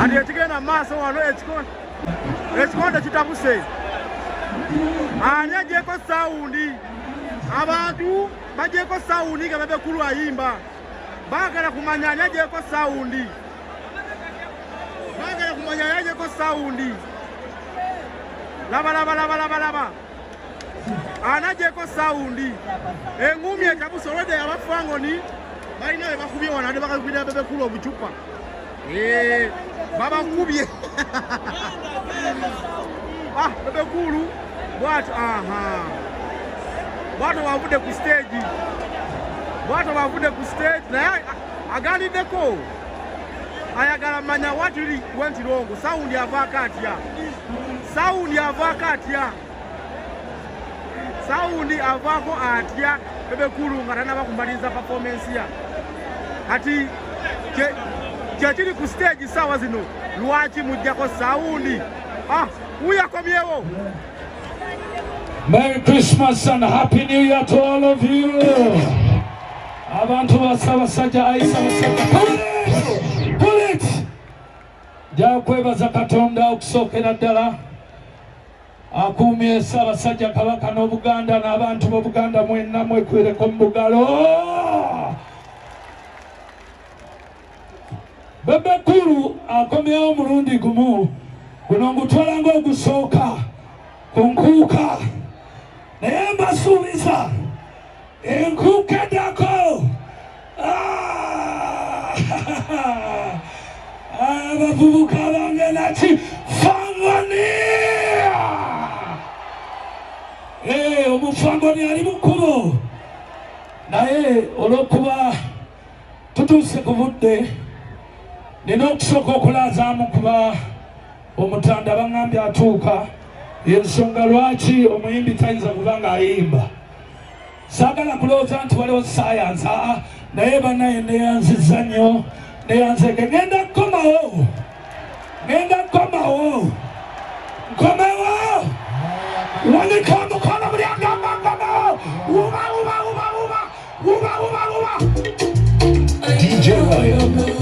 andi ekigenda maaso wano ekikonde kitabuse ani agyeko sawundi abantu bagyeko sawundi nga Bebekulu ayimba baagala kumanya ani agyeko sawundi laba ani agyeko sawundi engumi etabuse olwedde abafangoni balina be bakubye wano ate bakakubira Bebekulu obucupa babakubye Bebekulu bw'atyo bw'atyo bavudde ku stage naye agandiddeko ayagala manya what really went wrong. Sawundi avaako atya Bebekulu nga tanaba kumaliriza performance ya kati kyekiri ku stage sawa zino lwaki mujjako sawundi uyakomyewo. Merry Christmas and Happy New Year to all of you. Abantu basabasajja ayisa basajja pull it jakwebaza Katonda okusookera ddala akuumye Ssaabasajja Kabaka n'Obuganda n'abantu b'Obuganda mwenna mwekwereko mu bugalo. Bebekulu akomyewo omulundi gumu guno ngutwala ng'ogusooka ku nkuuka naye mbasuubiza enkuuka eddako abavubuka bange nati Fangania omufangoni ali mukubo naye olw'okuba tutuuse ku budde nina okusooka okulazaamu kuba omutanda baŋŋambye atuuka ensonga lwaki omuyimbi tayinza kuba ng'ayimba. Saagala kulowooza nti waliwo saayansi naye bannaye neyanziza nnyo neyanzeke ngenda kukomawo nkomewo wanika omukono buli agamba nkomewo uba DJ Ryan.